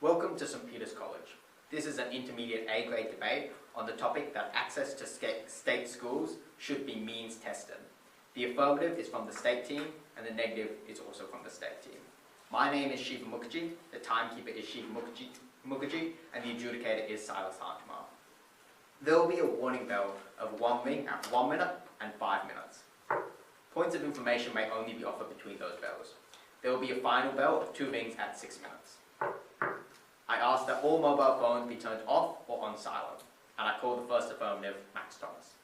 Welcome to St Peter's College. This is an intermediate A-grade debate on the topic that access to state schools should be means tested. The affirmative is from the state team and the negative is also from the state team. My name is Shiva Mukherjee, the timekeeper is Shiva Mukherjee and the adjudicator is Silas Hartmar. There will be a warning bell of 1 ring at 1 minute and 5 minutes. Points of information may only be offered between those bells. There will be a final bell of 2 rings at 6 minutes. I ask that all mobile phones be turned off or on silent, and I call the first affirmative Max Thomas.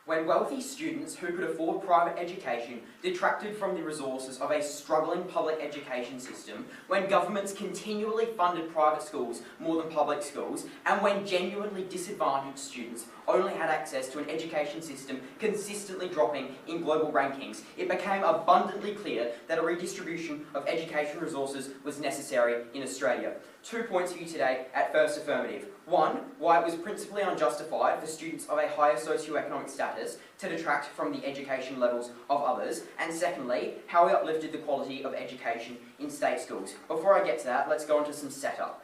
When wealthy students who could afford private education detracted from the resources of a struggling public education system, when governments continually funded private schools more than public schools, and when genuinely disadvantaged students only had access to an education system consistently dropping in global rankings, it became abundantly clear that a redistribution of education resources was necessary in Australia. 2 points for you today at first affirmative. 1, why it was principally unjustified for students of a higher socioeconomic status to detract from the education levels of others, and secondly, how we uplifted the quality of education in state schools. Before I get to that, let's go on to some setup.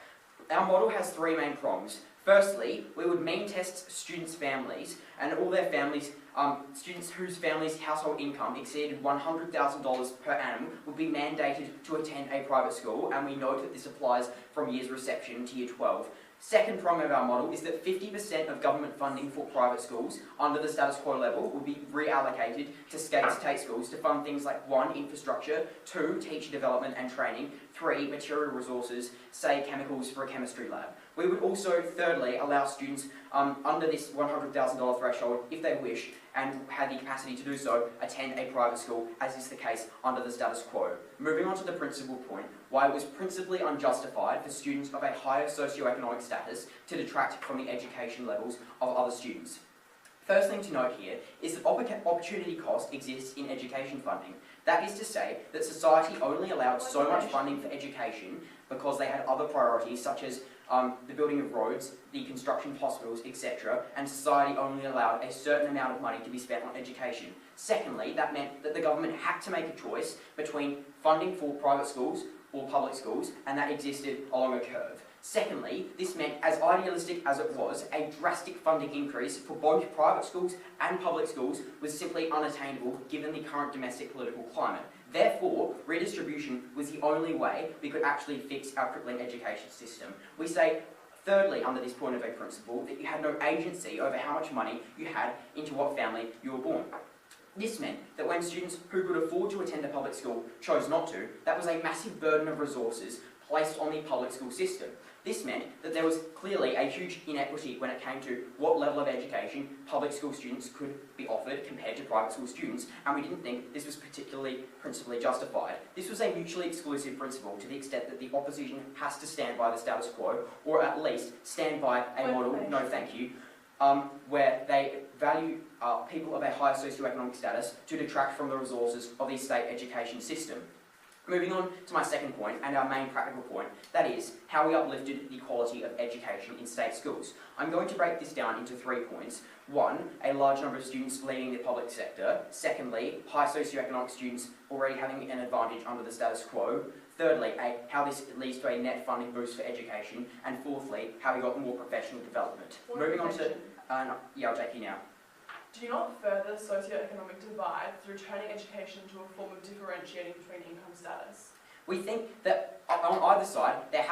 Our model has 3 main prongs. Firstly, we would mean test students' families and all their families, students whose families' household income exceeded $100,000 per annum would be mandated to attend a private school, and we note that this applies from year's reception to year 12. Second prong of our model is that 50% of government funding for private schools under the status quo level will be reallocated to state schools to fund things like 1, infrastructure, 2, teacher development and training, 3, material resources, say chemicals for a chemistry lab. We would also, thirdly, allow students under this $100,000 threshold, if they wish, and had the capacity to do so, attend a private school, as is the case under the status quo. Moving on to the principal point, why it was principally unjustified for students of a higher socioeconomic status to detract from the education levels of other students. First thing to note here is that opportunity cost exists in education funding. That is to say that society only allowed so much funding for education because they had other priorities such as the building of roads, the construction of hospitals, etc., and society only allowed a certain amount of money to be spent on education. Secondly, that meant that the government had to make a choice between funding for private schools or public schools, and that existed along a curve. Secondly, this meant, as idealistic as it was, a drastic funding increase for both private schools and public schools was simply unattainable given the current domestic political climate. Therefore, redistribution was the only way we could actually fix our crippling education system. We say, thirdly, under this point of a principle, that you had no agency over how much money you had into what family you were born. This meant that when students who could afford to attend a public school chose not to, that was a massive burden of resources placed on the public school system. This meant that there was clearly a huge inequity when it came to what level of education public school students could be offered compared to private school students, and we didn't think this was principally justified. This was a mutually exclusive principle to the extent that the opposition has to stand by the status quo, or at least stand by a model, no thank you, where they value people of a higher socioeconomic status to detract from the resources of the state education system. Moving on to my second point, and our main practical point, that is, how we uplifted the quality of education in state schools. I'm going to break this down into 3 points. 1, a large number of students leaving the public sector. Secondly, high socioeconomic students already having an advantage under the status quo. Thirdly, how this leads to a net funding boost for education. And fourthly, how we got more professional development. Moving on to... yeah, I'll take you now. Do you not further socioeconomic divide through turning education into a form of differentiating between income status? We think that on either side there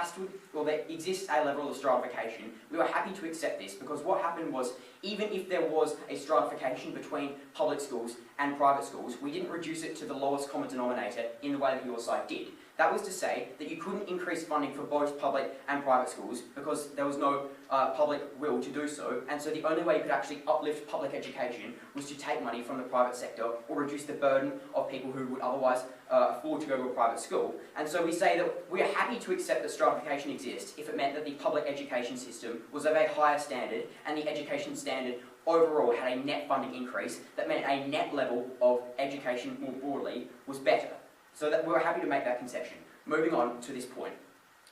exists a level of stratification. We were happy to accept this because what happened was, even if there was a stratification between public schools and private schools, we didn't reduce it to the lowest common denominator in the way that your side did. That was to say that you couldn't increase funding for both public and private schools because there was no public will to do so, and so the only way you could actually uplift public education was to take money from the private sector or reduce the burden of people who would otherwise afford to go to a private school. And so we say that we are happy to accept that stratification exists if it meant that the public education system was of a higher standard and the education standard overall had a net funding increase that meant a net level of education more broadly was better. So that we were happy to make that concession. Moving on to this point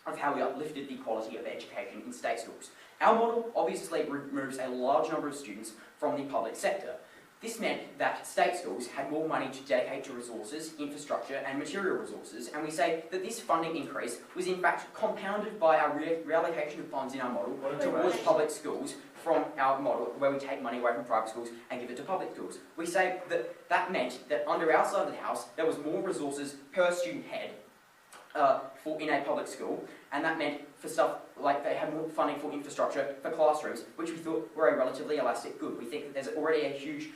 of how we uplifted the quality of education in state schools. Our model obviously removes a large number of students from the public sector. This meant that state schools had more money to dedicate to resources, infrastructure and material resources, and we say that this funding increase was in fact compounded by our reallocation of funds in our model towards public schools from our model where we take money away from private schools and give it to public schools. We say that that meant that under our side of the house there was more resources per student head in a public school, and that meant for stuff like they had more funding for infrastructure for classrooms, which we thought were a relatively elastic good. We think that there's already a huge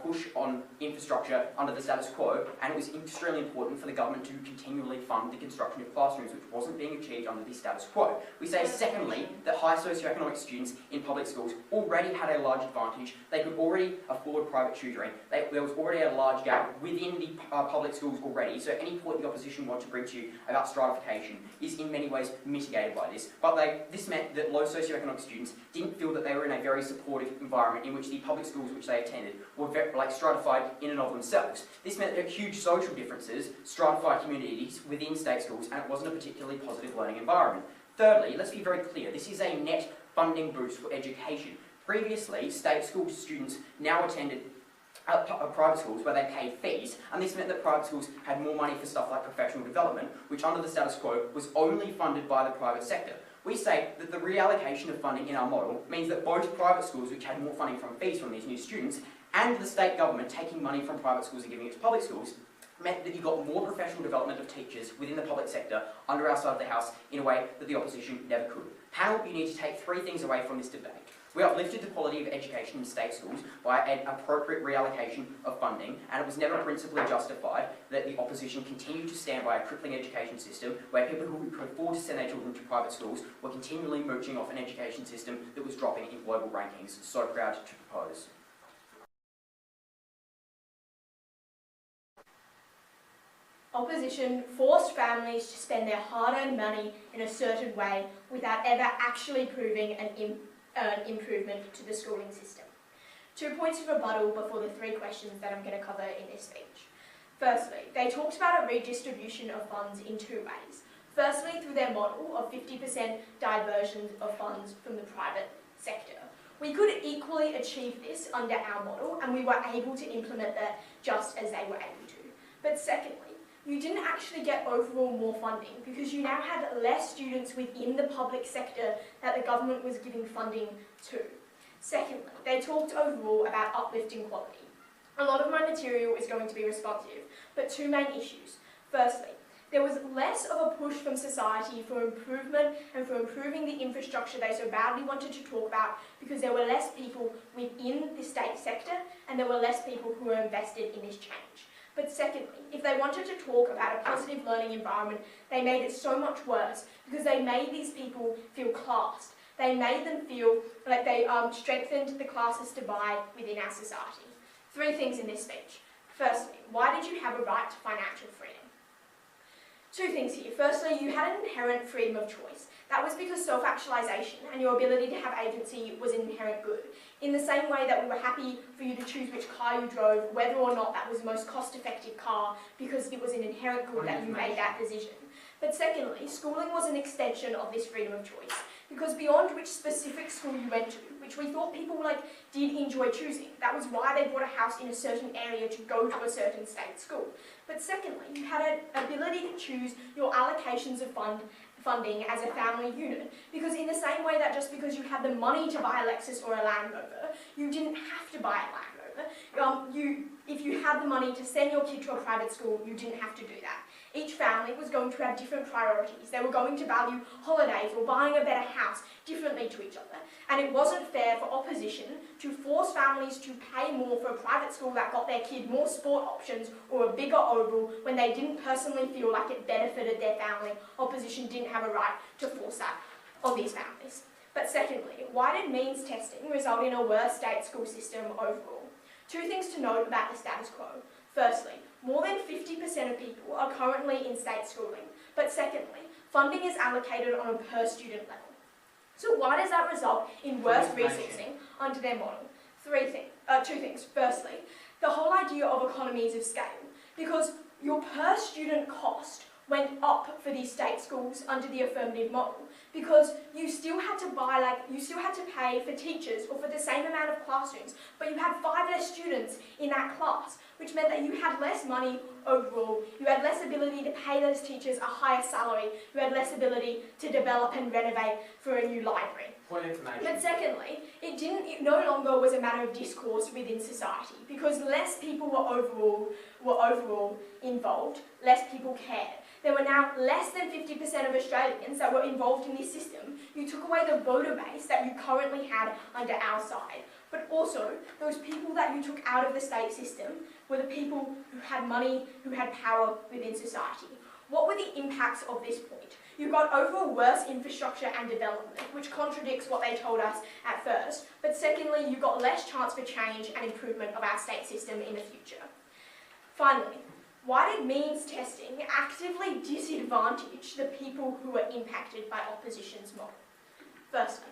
push on infrastructure under the status quo, and it was extremely important for the government to continually fund the construction of classrooms, which wasn't being achieved under the status quo. We say, secondly, that high socioeconomic students in public schools already had a large advantage. They could already afford private tutoring. There was already a large gap within the public schools already, so any point the opposition want to bring to you about stratification is in many ways mitigated by this. But this meant that low socioeconomic students didn't feel that they were in a very supportive environment in which the public schools which they attended were stratified in and of themselves. This meant that huge social differences stratified communities within state schools, and it wasn't a particularly positive learning environment. Thirdly, let's be very clear, this is a net funding boost for education. Previously, state school students now attended private schools where they paid fees, and this meant that private schools had more money for stuff like professional development, which under the status quo was only funded by the private sector. We say that the reallocation of funding in our model means that both private schools, which had more funding from fees from these new students, and the state government taking money from private schools and giving it to public schools, meant that you got more professional development of teachers within the public sector under our side of the house in a way that the opposition never could. Panel, you need to take three things away from this debate. We uplifted the quality of education in state schools by an appropriate reallocation of funding, and it was never principally justified that the opposition continued to stand by a crippling education system where people who could afford to send their children to private schools were continually mooching off an education system that was dropping in global rankings. So proud to propose. Opposition forced families to spend their hard-earned money in a certain way without ever actually proving an improvement to the schooling system. 2 points of rebuttal before the 3 questions that I'm going to cover in this speech. Firstly, they talked about a redistribution of funds in 2 ways. Firstly, through their model of 50% diversion of funds from the private sector. We could equally achieve this under our model, and we were able to implement that just as they were able to. But secondly, you didn't actually get overall more funding because you now had less students within the public sector that the government was giving funding to. Secondly, they talked overall about uplifting quality. A lot of my material is going to be responsive, but 2 main issues. Firstly, there was less of a push from society for improvement and for improving the infrastructure they so badly wanted to talk about because there were less people within the state sector and there were less people who were invested in this change. But secondly, if they wanted to talk about a positive learning environment, they made it so much worse because they made these people feel classed. They made them feel like they strengthened the classist divide within our society. 3 things in this speech. Firstly, why did you have a right to financial freedom? 2 things here. Firstly, you had an inherent freedom of choice. That was because self-actualisation and your ability to have agency was an inherent good. In the same way that we were happy for you to choose which car you drove, whether or not that was the most cost-effective car, because it was an inherent good that you made that decision. But secondly, schooling was an extension of this freedom of choice. Because beyond which specific school you went to, which we thought people did enjoy choosing, that was why they bought a house in a certain area to go to a certain state school. But secondly, you had an ability to choose your allocations of funding as a family unit, because in the same way that just because you had the money to buy a Lexus or a Land Rover, you didn't have to buy a Land Rover. If you had the money to send your kid to a private school, you didn't have to do that. Each family was going to have different priorities. They were going to value holidays or buying a better house differently to each other. And it wasn't fair for opposition to force families to pay more for a private school that got their kid more sport options or a bigger oval when they didn't personally feel like it benefited their family. Opposition didn't have a right to force that on these families. But secondly, why did means testing result in a worse state school system overall? 2 things to note about the status quo. Firstly, more than 50% of people are currently in state schooling. But secondly, funding is allocated on a per student level. So why does that result in worse resourcing under their model? 2 things. Firstly, the whole idea of economies of scale. Because your per student cost went up for these state schools under the affirmative model, because you still had to pay for teachers or for the same amount of classrooms, but you had 5 less students in that class, which meant that you had less money overall, you had less ability to pay those teachers a higher salary, you had less ability to develop and renovate for a new library. Point of information. But secondly, it no longer was a matter of discourse within society, because less people were overall involved, less people cared. There were now less than 50% of Australians that were involved in this system. You took away the voter base that you currently had under our side. But also, those people that you took out of the state system were the people who had money, who had power within society. What were the impacts of this point? You got overall worse infrastructure and development, which contradicts what they told us at first. But secondly, you got less chance for change and improvement of our state system in the future. Finally, why did means testing actively disadvantage the people who were impacted by opposition's model? Firstly,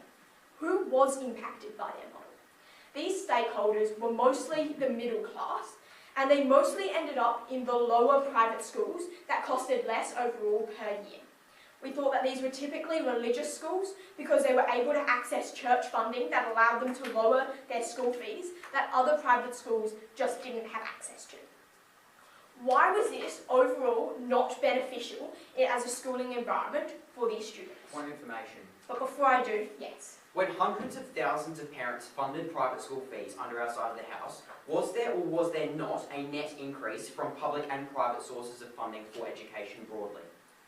who was impacted by their model? These stakeholders were mostly the middle class, and they mostly ended up in the lower private schools that costed less overall per year. We thought that these were typically religious schools because they were able to access church funding that allowed them to lower their school fees that other private schools just didn't have access to. Why was this overall not beneficial as a schooling environment for these students? Point of information. But before I do, yes. When hundreds of thousands of parents funded private school fees under our side of the house, was there or was there not a net increase from public and private sources of funding for education broadly?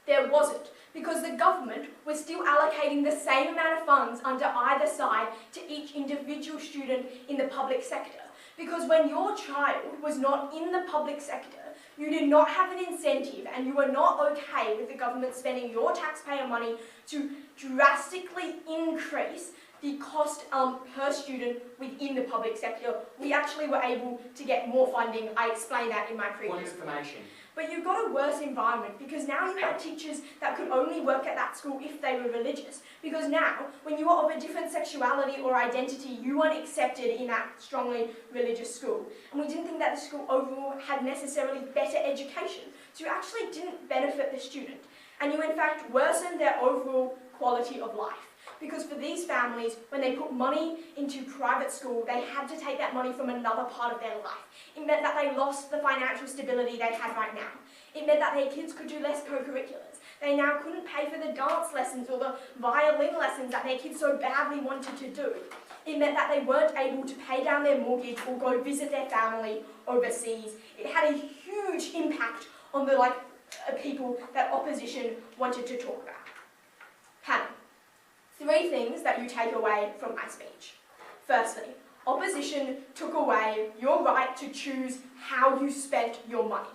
There wasn't, because the government was still allocating the same amount of funds under either side to each individual student in the public sector. Because when your child was not in the public sector, you did not have an incentive and you were not okay with the government spending your taxpayer money to drastically increase the cost per student within the public sector. We actually were able to get more funding. I explained that in my previous Point of information. But you got a worse environment because now you had teachers that could only work at that school if they were religious. Because now, when you were of a different sexuality or identity, you weren't accepted in that strongly religious school. And we didn't think that the school overall had necessarily better education. So you actually didn't benefit the student. And you in fact worsened their overall quality of life. Because for these families, when they put money into private school, they had to take that money from another part of their life. It meant that they lost the financial stability they had right now. It meant that their kids could do less co-curriculars. They now couldn't pay for the dance lessons or the violin lessons that their kids so badly wanted to do. It meant that they weren't able to pay down their mortgage or go visit their family overseas. It had a huge impact on the people that opposition wanted to talk about. Hannah. 3 things that you take away from my speech. Firstly, opposition took away your right to choose how you spent your money.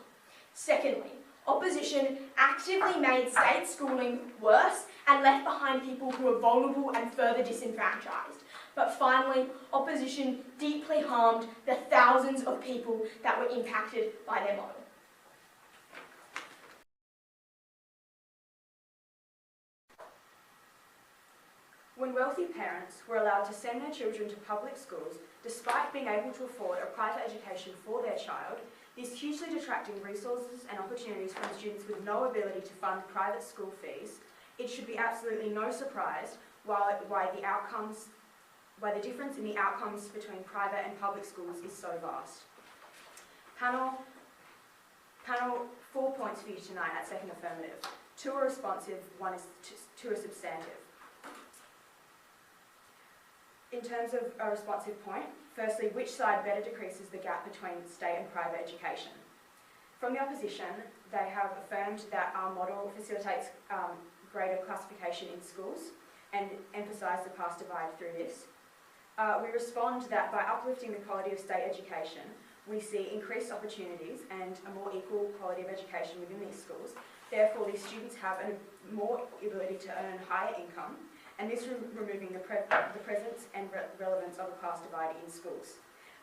Secondly, opposition actively made state schooling worse and left behind people who are vulnerable and further disenfranchised. But finally, opposition deeply harmed the thousands of people that were impacted by their model. When wealthy parents were allowed to send their children to public schools, despite being able to afford a private education for their child, this hugely detracting resources and opportunities from students with no ability to fund private school fees, it should be absolutely no surprise why the difference in the outcomes between private and public schools is so vast. Panel, 4 points for you tonight at second affirmative. 2 are responsive, 2 are substantive. In terms of a responsive point, firstly, which side better decreases the gap between state and private education? From the opposition, they have affirmed that our model facilitates greater classification in schools and emphasise the class divide through this. We respond that by uplifting the quality of state education, we see increased opportunities and a more equal quality of education within these schools. Therefore, these students have a more ability to earn higher income, and this removing the presence and relevance of a class divide in schools.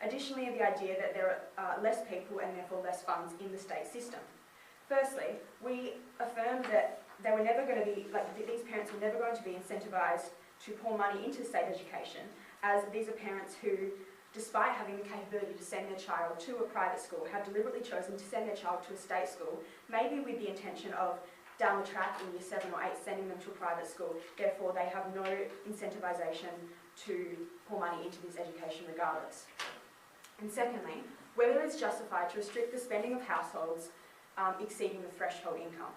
Additionally, the idea that there are less people and therefore less funds in the state system. Firstly, we affirm that they were never going to be, these parents were never going to be incentivised to pour money into state education, as these are parents who, despite having the capability to send their child to a private school, have deliberately chosen to send their child to a state school, maybe with the intention of down the track in year 7 or 8 sending them to a private school. Therefore, they have no incentivisation to pour money into this education regardless. And secondly, whether it's justified to restrict the spending of households exceeding the threshold income.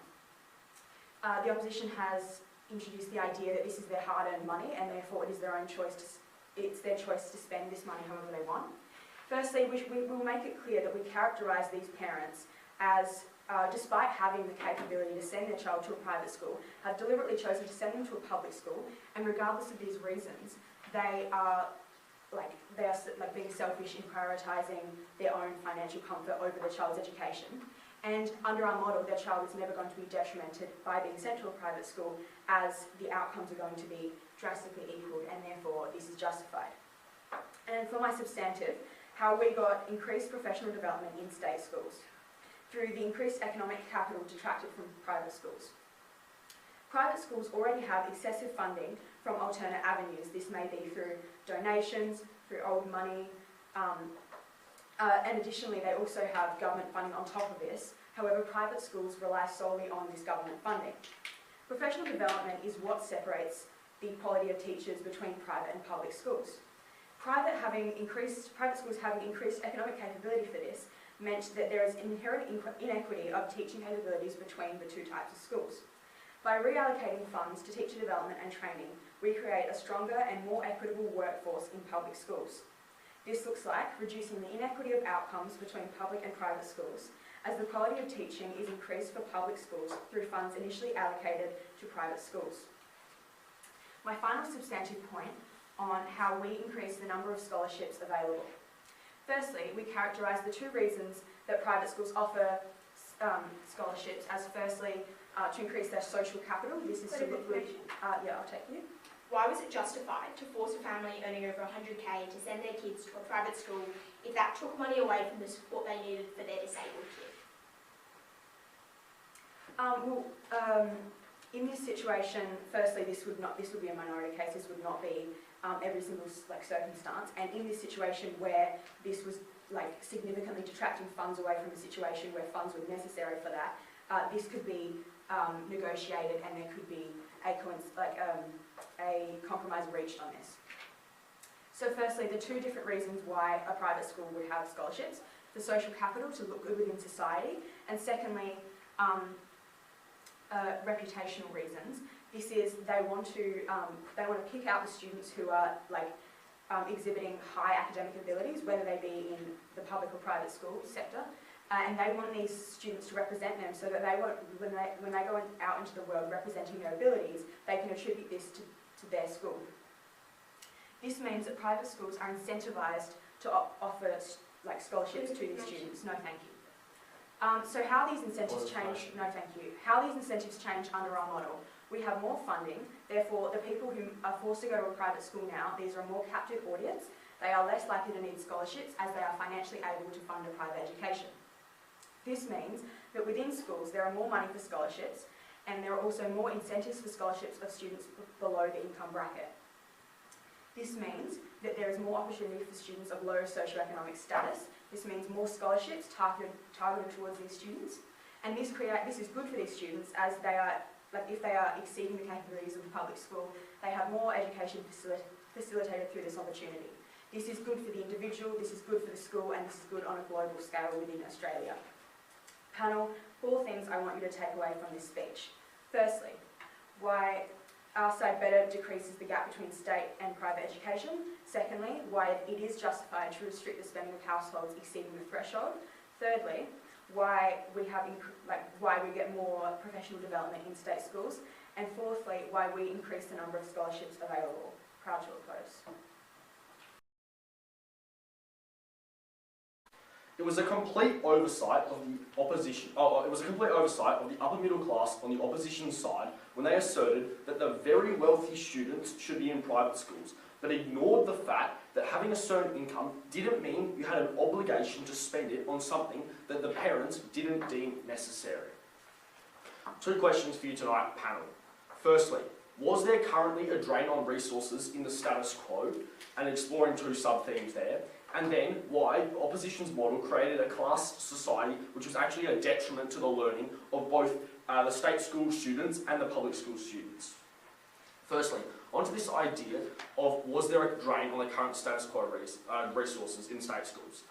The opposition has introduced the idea that this is their hard-earned money and therefore it is their own choice it's their choice to spend this money however they want. Firstly, we will make it clear that we characterise these parents as, despite having the capability to send their child to a private school, have deliberately chosen to send them to a public school, and regardless of these reasons, they are being selfish in prioritising their own financial comfort over their child's education. And under our model, their child is never going to be detrimented by being sent to a private school, as the outcomes are going to be drastically equalled, and therefore this is justified. And for my substantive, how we got increased professional development in state schools through the increased economic capital detracted from private schools. Private schools already have excessive funding from alternate avenues. This may be through donations, through old money, and additionally they also have government funding on top of this. However, private schools rely solely on this government funding. Professional development is what separates the quality of teachers between private and public schools. Private schools having increased economic capability for this meant that there is inherent inequity of teaching capabilities between the two types of schools. By reallocating funds to teacher development and training, we create a stronger and more equitable workforce in public schools. This looks like reducing the inequity of outcomes between public and private schools, as the quality of teaching is increased for public schools through funds initially allocated to private schools. My final substantive point on how we increase the number of scholarships available. Firstly, we characterise the two reasons that private schools offer scholarships as firstly, to increase their social capital. This is to look good. Yeah, I'll take you. Why was it justified to force a family earning over 100k to send their kids to a private school if that took money away from the support they needed for their disabled kid? In this situation, firstly, this would be a minority case. This would not be every single circumstance. And in this situation where this was significantly detracting funds away from the situation where funds were necessary for that, this could be negotiated, and there could be a compromise reached on this. So firstly, the two different reasons why a private school would have scholarships: for social capital, to look good within society, and secondly, reputational reasons. This is they want to pick out the students who are exhibiting high academic abilities, whether they be in the public or private school sector, and they want these students to represent them so that when they go out into the world representing their abilities, they can attribute this to their school. This means that private schools are incentivised to offer scholarships to these students. No, thank you. So how these incentives change? No, thank you. How these incentives change under our model? We have more funding. Therefore, the people who are forced to go to a private school now, these are a more captive audience. They are less likely to need scholarships as they are financially able to fund a private education. This means that within schools there are more money for scholarships, and there are also more incentives for scholarships of students below the income bracket. This means that there is more opportunity for students of lower socioeconomic status. This means more scholarships targeted towards these students, and this is good for these students as they are, if they are exceeding the capabilities of the public school, they have more education facilitated through this opportunity. This is good for the individual, this is good for the school, and this is good on a global scale within Australia. Panel, 4 things I want you to take away from this speech. Firstly, why our side better decreases the gap between state and private education. Secondly, why it is justified to restrict the spending of households exceeding the threshold. Thirdly, why we get more professional development in state schools. And fourthly, why we increase the number of scholarships available. Proud to oppose. It was a complete oversight of the opposition. It was a complete oversight of the upper middle class on the opposition side when they asserted that the very wealthy students should be in private schools, but ignored the fact that having a certain income didn't mean you had an obligation to spend it on something that the parents didn't deem necessary. 2 questions for you tonight, panel. Firstly, was there currently a drain on resources in the status quo? And exploring 2 sub-themes there. And then why the opposition's model created a class society which was actually a detriment to the learning of both the state school students and the public school students. Firstly, onto this idea of was there a drain on the current status quo resources in state schools.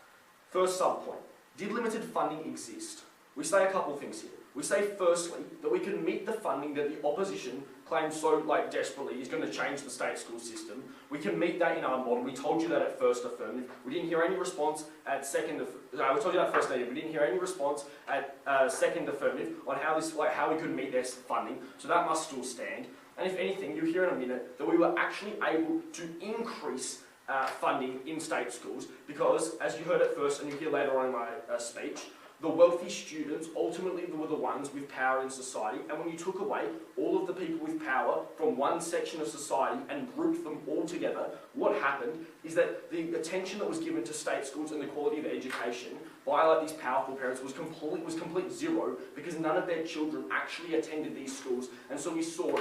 First sub-point, did limited funding exist? We say a couple of things here. We say firstly that we can meet the funding that the opposition claims so desperately is going to change the state school system. We can meet that in our model. We told you that at first affirmative. We didn't hear any response at second. We told you that first negative. We didn't hear any response at second affirmative on how we could meet their funding. So that must still stand. And if anything, you'll hear in a minute that we were actually able to increase funding in state schools because, as you heard at first and you hear later on in my speech, the wealthy students ultimately were the ones with power in society, and when you took away all of the people with power from one section of society and grouped them all together, what happened is that the attention that was given to state schools and the quality of education by these powerful parents was complete zero, because none of their children actually attended these schools, and so we saw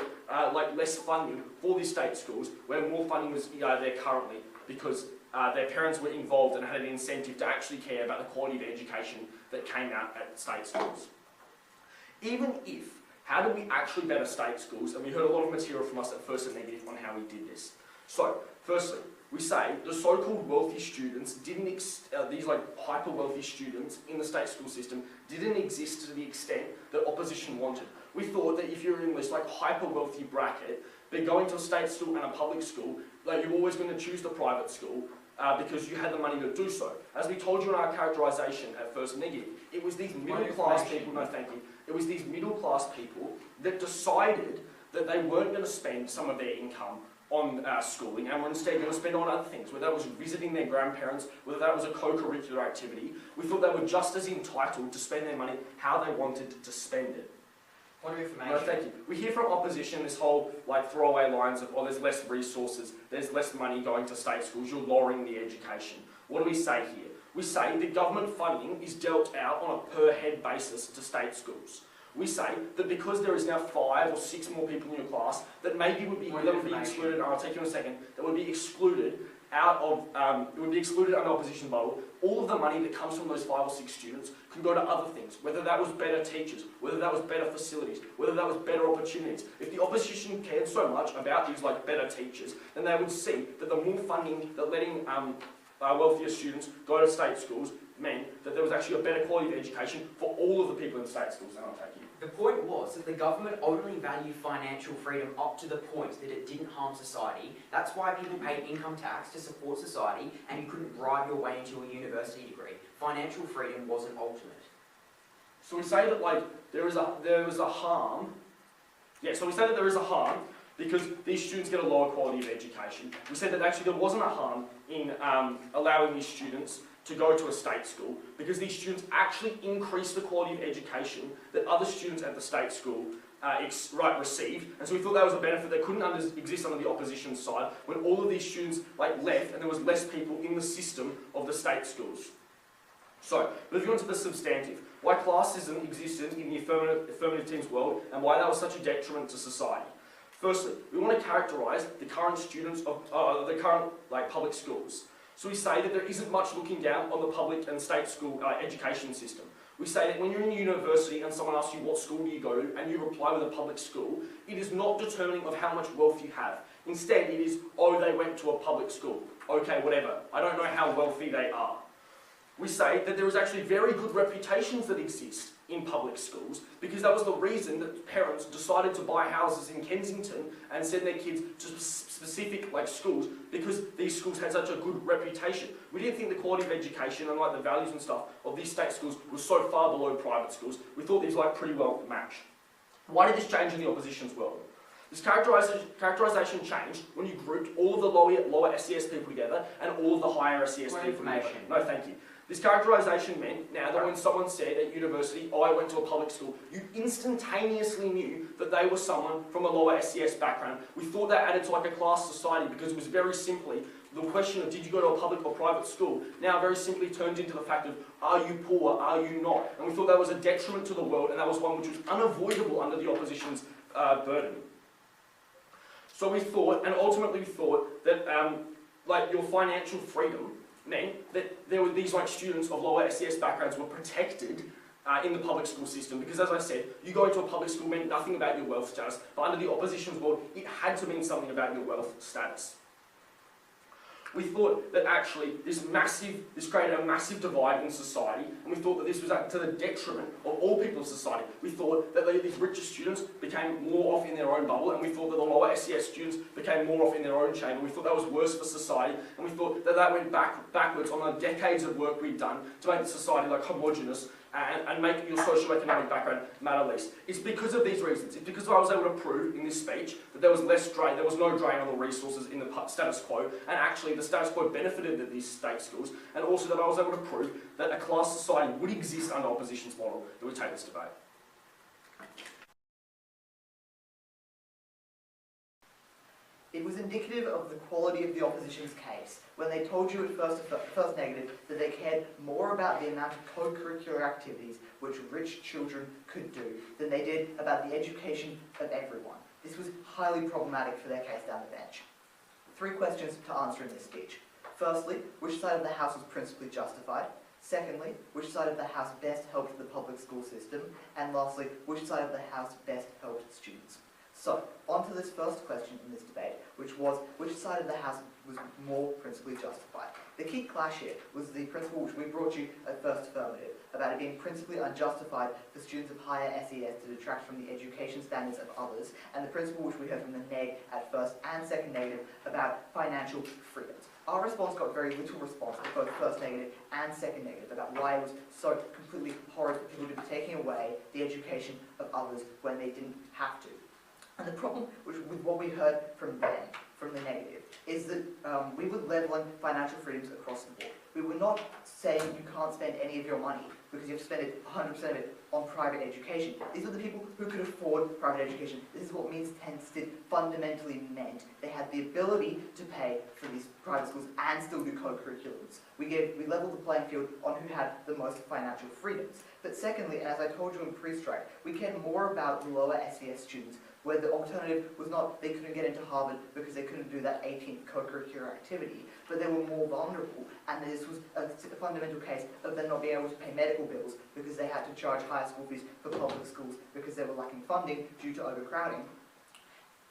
less funding for these state schools, where more funding was there currently, because their parents were involved and had an incentive to actually care about the quality of education that came out at state schools. Even if, how do we actually better state schools? And we heard a lot of material from us at First and Negative on how we did this. So, firstly, we say the so-called wealthy students these hyper wealthy students in the state school system didn't exist to the extent that opposition wanted. We thought that if you're in this hyper wealthy bracket, but going to a state school and a public school, you're always going to choose the private school because you had the money to do so. As we told you in our characterisation at First Negative, it was these middle-class people, no thank you, it was these middle-class people that decided that they weren't going to spend some of their income on schooling and were instead going to spend on other things, whether that was visiting their grandparents, whether that was a co-curricular activity. We thought they were just as entitled to spend their money how they wanted to spend it. Point of information. No, thank you. We hear from opposition this whole throwaway lines of, there's less resources, there's less money going to state schools, you're lowering the education. What do we say here? We say the government funding is dealt out on a per head basis to state schools. We say that because there is now 5 or 6 more people in your class, that maybe would be excluded, and I'll take you in a second, that would be excluded out of, it would be excluded under opposition model. All of the money that comes from those 5 or 6 students can go to other things, whether that was better teachers, whether that was better facilities, whether that was better opportunities. If the opposition cared so much about these better teachers, then they would see that the more funding that letting wealthier students go to state schools meant that there was actually a better quality of education for all of the people in state schools. And I'll take you. The point was that the government only valued financial freedom up to the point that it didn't harm society. That's why people paid income tax to support society, and you couldn't bribe your way into a university degree. Financial freedom wasn't ultimate. So we say that there is a harm. Yeah, so we say that there is a harm because these students get a lower quality of education. We said that actually there wasn't a harm in allowing these students to go to a state school because these students actually increase the quality of education that other students at the state school receive, and so we thought that was a benefit that couldn't exist under the opposition side when all of these students left and there was less people in the system of the state schools. So, moving on to the substantive, why classism existed in the affirmative team's world and why that was such a detriment to society. Firstly, we want to characterise the current students of the current public schools. So we say that there isn't much looking down on the public and state school education system. We say that when you're in university and someone asks you what school do you go to and you reply with a public school, it is not determining of how much wealth you have. Instead, it is, oh, they went to a public school. Okay, whatever. I don't know how wealthy they are. We say that there is actually very good reputations that exist in public schools because that was the reason that parents decided to buy houses in Kensington and send their kids to specific schools because these schools had such a good reputation. We didn't think the quality of education and the values and stuff of these state schools was so far below private schools. We thought these pretty well matched. Why did this change in the opposition's world? This characterisation changed when you grouped all of the lower SES people together and all of the higher SES people together. No, thank you. This characterisation meant now that when someone said at university, oh, I went to a public school, you instantaneously knew that they were someone from a lower SES background. We thought that added to a class society because it was very simply the question of did you go to a public or private school now very simply turned into the fact of are you poor, are you not? And we thought that was a detriment to the world and that was one which was unavoidable under the opposition's burden. So we thought, and ultimately we thought that your financial freedom meant that there were these students of lower SES backgrounds were protected in the public school system, because as I said, you go into a public school meant nothing about your wealth status, but under the opposition's world, it had to mean something about your wealth status. We thought that actually this created a massive divide in society, and we thought that this was to the detriment of all people in society. We thought that these richer students became more off in their own bubble, and we thought that the lower SES students became more off in their own chamber. We thought that was worse for society, and we thought that that went backwards on the decades of work we'd done to make the society like homogenous and make your socio-economic background matter less. It's because of these reasons. It's because I was able to prove in this speech that there was less drain, there was no drain on the resources in the status quo, and actually the status quo benefited these state schools, and also that I was able to prove that a class society would exist under opposition's model that we take this debate. It was indicative of the quality of the opposition's case when they told you at first negative that they cared more about the amount of co-curricular activities which rich children could do than they did about the education of everyone. This was highly problematic for their case down the bench. 3 questions to answer in this speech. Firstly, which side of the House was principally justified? Secondly, which side of the House best helped the public school system? And lastly, which side of the House best helped students? So, on to this first question in this debate, which was, which side of the House was more principally justified? The key clash here was the principle which we brought you at first affirmative, about it being principally unjustified for students of higher SES to detract from the education standards of others, and the principle which we heard from the neg at first and second negative about financial freedoms. Our response got very little response at both first negative and second negative about why it was so completely horrid for people to be taking away the education of others when they didn't have to. And the problem with what we heard from them, from the negative, is that we were levelling financial freedoms across the board. We were not saying you can't spend any of your money because you have to spend it 100% of it on private education. These are the people who could afford private education. This is what means tested fundamentally meant. They had the ability to pay for these private schools and still do co-curriculums. We leveled the playing field on who had the most financial freedoms. But secondly, and as I told you in pre-strike, we cared more about the lower SES students, where the alternative was not they couldn't get into Harvard because they couldn't do that 18th co-curricular activity, but they were more vulnerable, and this was a fundamental case of them not being able to pay medical bills because they had to charge higher school fees for public schools because they were lacking funding due to overcrowding.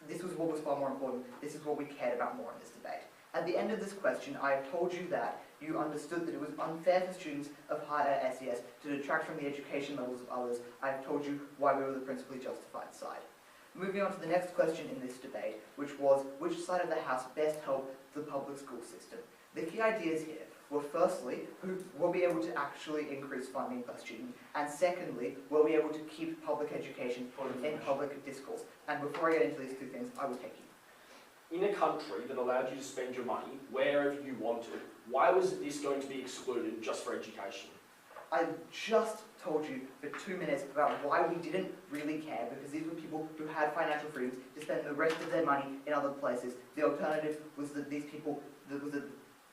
This was what was far more important. This is what we cared about more in this debate. At the end of this question, I have told you that you understood that it was unfair for students of higher SES to detract from the education levels of others. I have told you why we were the principally justified side. Moving on to the next question in this debate, which was, which side of the House best helped the public school system? The key ideas here were, firstly, who will be able to actually increase funding per student, and secondly, will be able to keep public education in public discourse. And before I get into these 2 things, I will take you. In a country that allowed you to spend your money wherever you wanted, why was this going to be excluded just for education? I just told you for 2 minutes about why we didn't really care, because these were people who had financial freedoms to spend the rest of their money in other places. The alternative was that these people, the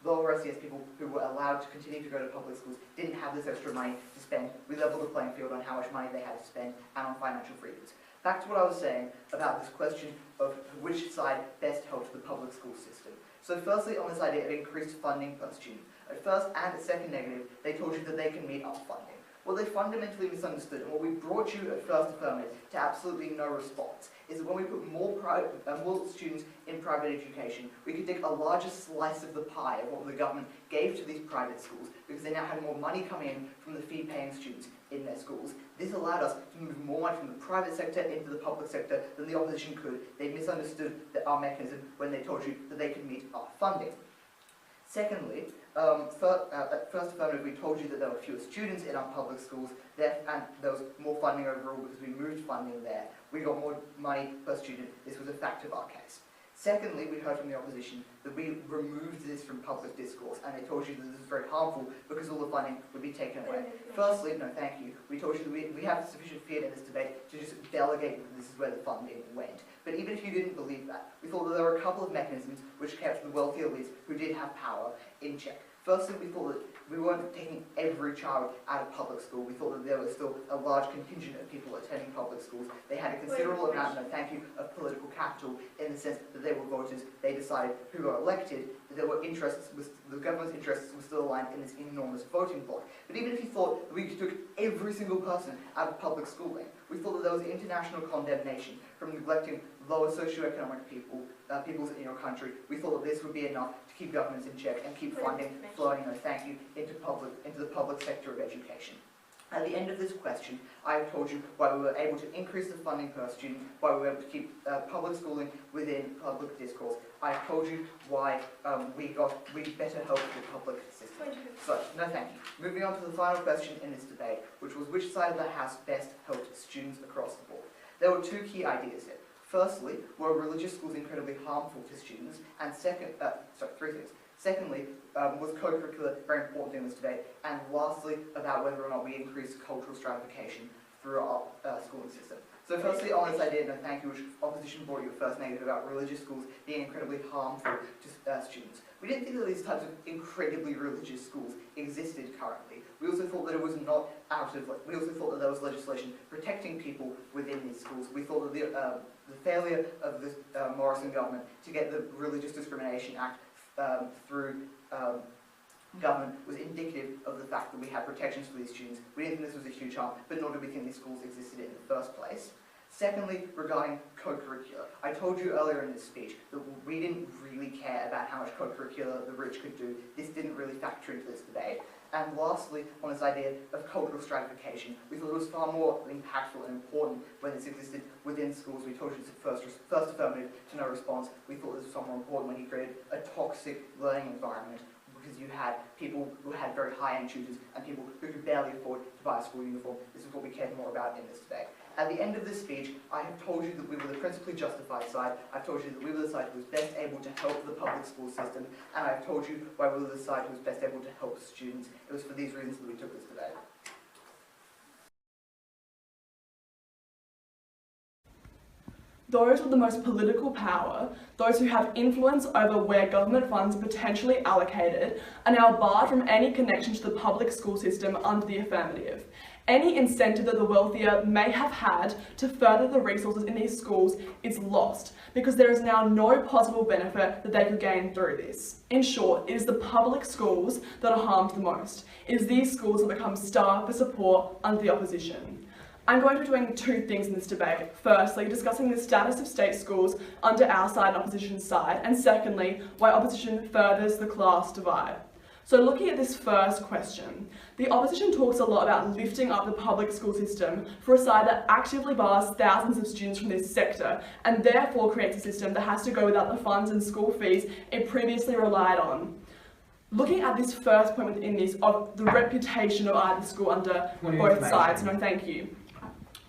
lower SES people who were allowed to continue to go to public schools, didn't have this extra money to spend. We leveled the playing field on how much money they had to spend and on financial freedoms. Back to what I was saying about this question of which side best helped the public school system. So firstly, on this idea of increased funding per student. At first and at second negative, they told you that they can meet up funding. Well, they fundamentally misunderstood, and what we brought you at first affirmative to absolutely no response is that when we put more students in private education, we could take a larger slice of the pie of what the government gave to these private schools, because they now had more money coming in from the fee-paying students in their schools. This allowed us to move more money from the private sector into the public sector than the opposition could. They misunderstood our mechanism when they told you that they could meet our funding. Secondly, at first affirmative, we told you that there were fewer students in our public schools, and there was more funding overall because we moved funding there. We got more money per student. This was a fact of our case. Secondly, we heard from the opposition that we removed this from public discourse, and they told you that this is very harmful because all the funding would be taken away. Firstly, no thank you, we told you that we have sufficient fear in this debate to just delegate that this is where the funding went. But even if you didn't believe that, we thought that there were a couple of mechanisms which kept the wealthy elites who did have power in check. Firstly, we thought that we weren't taking every child out of public school. We thought that there was still a large contingent of people attending public schools. They had a considerable amount, and thank you, of political capital in the sense that they were voters. They decided who got elected. That there were interests, the government's interests were still aligned in this enormous voting bloc. But even if you thought that we took every single person out of public schooling, we thought that there was international condemnation from neglecting lower socioeconomic peoples in your country. We thought that this would be enough to keep governments in check and keep funding flowing, thank you, into the public sector of education. At the end of this question, I have told you why we were able to increase the funding per student, why we were able to keep public schooling within public discourse. I have told you why we better help the public system. So, no thank you. Moving on to the final question in this debate, which was which side of the House best helped students across the board. There were two key ideas here. Firstly, were religious schools incredibly harmful to students? And three things. Secondly, was co-curricular very important in this debate? And lastly, about whether or not we increase cultural stratification through our schooling system. So firstly, on this idea, no thank you, which opposition brought you a first negative about religious schools being incredibly harmful to students. We didn't think that these types of incredibly religious schools existed currently. We also thought that it was not we also thought that there was legislation protecting people within these schools. We thought that the failure of the Morrison government to get the Religious Discrimination Act through government was indicative of the fact that we had protections for these students. We didn't think this was a huge harm, but nor did we think these schools existed in the first place. Secondly, regarding co-curricular, I told you earlier in this speech that we didn't really care about how much co-curricular the rich could do. This didn't really factor into this debate. And lastly, on this idea of cultural stratification, we thought it was far more impactful and important when this existed within schools. We told you it's a first affirmative to no response. We thought this was far more important when you created a toxic learning environment, because you had people who had very high-end tutors and people who could barely afford to buy a school uniform. This is what we cared more about in this debate. At the end of this speech, I have told you that we were the principally justified side. I've told you that we were the side who was best able to help the public school system, and I've told you why we were the side who was best able to help students. It was for these reasons that we took this debate. Those with the most political power, those who have influence over where government funds are potentially allocated, are now barred from any connection to the public school system under the affirmative. Any incentive that the wealthier may have had to further the resources in these schools is lost, because there is now no possible benefit that they could gain through this. In short, it is the public schools that are harmed the most. It is these schools that become starved for support under the opposition. I'm going to be doing two things in this debate. Firstly, discussing the status of state schools under our side and opposition's side, and secondly, why opposition furthers the class divide. So looking at this first question, the opposition talks a lot about lifting up the public school system for a side that actively bars thousands of students from this sector, and therefore creates a system that has to go without the funds and school fees it previously relied on. Looking at this first point within this, of the reputation of either school under both sides, no thank you.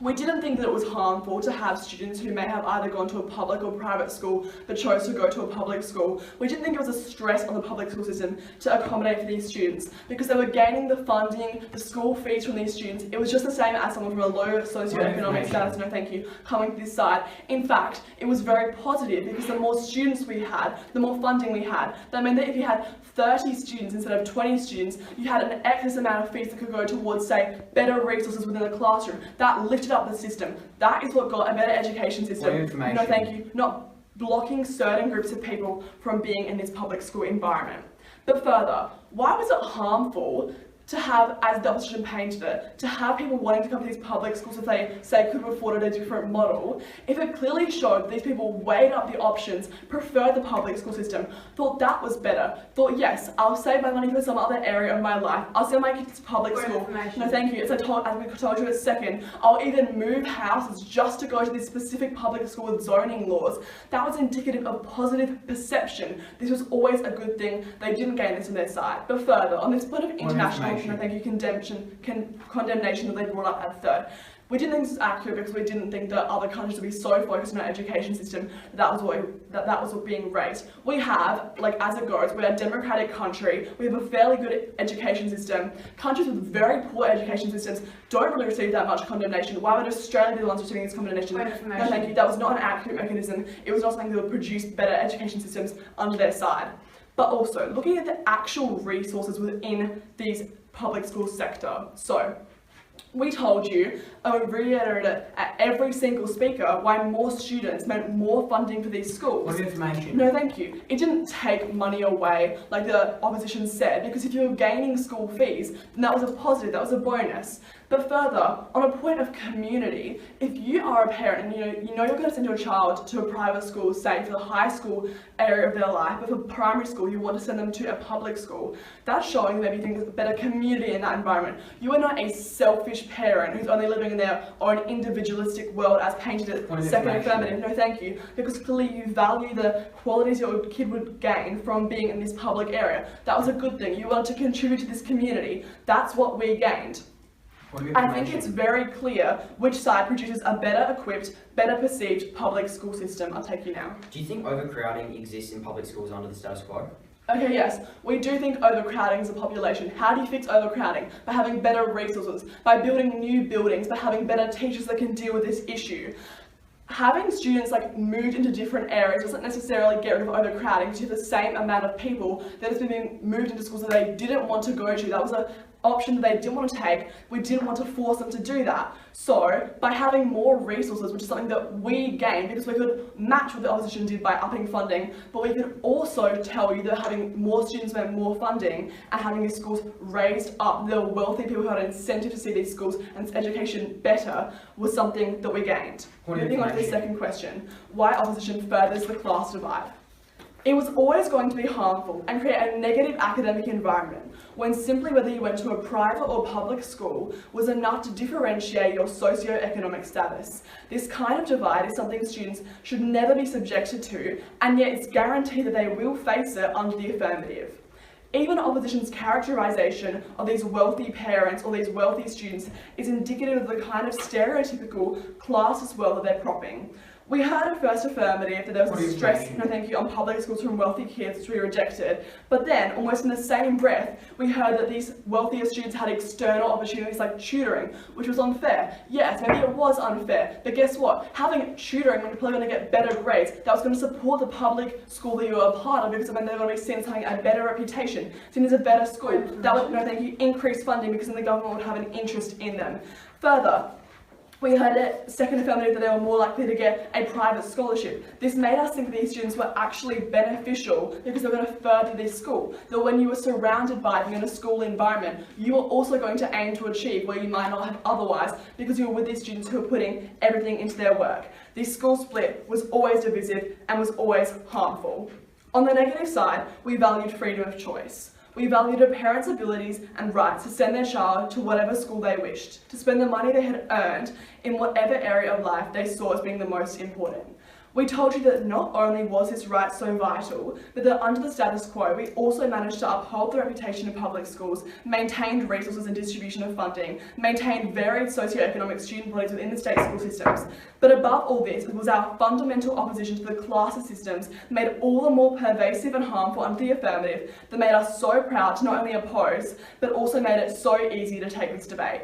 We didn't think that it was harmful to have students who may have either gone to a public or private school but chose to go to a public school. We didn't think it was a stress on the public school system to accommodate for these students, because they were gaining the funding, the school fees from these students. It was just the same as someone from a low socioeconomic status, no thank you, coming to this side. In fact, it was very positive, because the more students we had, the more funding we had. That meant that if you had 30 students instead of 20 students, you had an excess amount of fees that could go towards, say, better resources within the classroom. That lifted up the system. That is what got a better education system. No thank you. Not blocking certain groups of people from being in this public school environment. But further, why was it harmful to have, as the opposition painted it, to have people wanting to come to these public schools if they, say, could have afforded a different model, if it clearly showed that these people weighed up the options, preferred the public school system, thought that was better, thought, yes, I'll save my money for some other area of my life, I'll send my kids to public school. No thank you, as we told you in a second, I'll even move houses just to go to this specific public school with zoning laws. That was indicative of positive perception. This was always a good thing. They didn't gain this on their side. But further, on this point of international, I think condemnation that they brought up at third. We didn't think this was accurate, because we didn't think that other countries would be so focused on our education system that was what being raised. We have, like as it goes, we're a democratic country, we have a fairly good education system. Countries with very poor education systems don't really receive that much condemnation. Why would Australia be the ones receiving this condemnation? No thank you, that was not an accurate mechanism. It was not something that would produce better education systems under their side. but also looking at the actual resources within these public school sector. So, we told you, and we reiterated it at every single speaker, why more students meant more funding for these schools. What information? No, thank you. It didn't take money away, like the opposition said, because if you were gaining school fees, then that was a positive, that was a bonus. But further, on a point of community, if you are a parent and you know you're going to send your child to a private school, say for the high school area of their life, but for primary school you want to send them to a public school, that's showing maybe you think there's a better community in that environment. You are not a selfish parent who's only living in their own individualistic world as painted as second affirmative. No, thank you. Because clearly you value the qualities your kid would gain from being in this public area. That was a good thing. You wanted to contribute to this community. That's what we gained. I think it's very clear which side produces a better equipped, better perceived public school system. I'll take you now. Do you think overcrowding exists in public schools under the status quo? Okay, yes, we do think overcrowding is a population. How do you fix overcrowding? By having better resources, by building new buildings, by having better teachers that can deal with this issue. Having students moved into different areas doesn't necessarily get rid of overcrowding, because you have the same amount of people that has been moved into schools that they didn't want to go to. That was an option that they didn't want to take. We didn't want to force them to do that. So by having more resources, which is something that we gained, because we could match what the opposition did by upping funding, but we could also tell you that having more students meant more funding, and having these schools raised up, the wealthy people who had an incentive to see these schools and its education better, was something that we gained. Moving on to the second question, why opposition furthers the class divide? It was always going to be harmful and create a negative academic environment, when simply whether you went to a private or public school was enough to differentiate your socio-economic status. This kind of divide is something students should never be subjected to, and yet it's guaranteed that they will face it under the affirmative. Even opposition's characterisation of these wealthy parents or these wealthy students is indicative of the kind of stereotypical classist world that they're propping. We heard at first affirmative that there was a stress, no thank you, on public schools from wealthy kids, which we rejected. But then, almost in the same breath, we heard that these wealthier students had external opportunities like tutoring, which was unfair. Yes, maybe it was unfair, but guess what? Having tutoring when you're probably going to get better grades, that was going to support the public school that you were a part of, because then they're going to be seen as having a better reputation, seen as a better school. That would, no thank you, increase funding, because then the government would have an interest in them. Further, we heard at second affirmative that they were more likely to get a private scholarship. This made us think that these students were actually beneficial because they were going to further this school. That when you were surrounded by them in a school environment, you were also going to aim to achieve where you might not have otherwise, because you were with these students who were putting everything into their work. This school split was always divisive and was always harmful. On the negative side, we valued freedom of choice. We valued a parent's abilities and rights to send their child to whatever school they wished, to spend the money they had earned in whatever area of life they saw as being the most important. We told you that not only was this right so vital, but that under the status quo, we also managed to uphold the reputation of public schools, maintained resources and distribution of funding, maintained varied socioeconomic student bodies within the state school systems. But above all this, it was our fundamental opposition to the class systems made all the more pervasive and harmful under the affirmative that made us so proud to not only oppose, but also made it so easy to take this debate.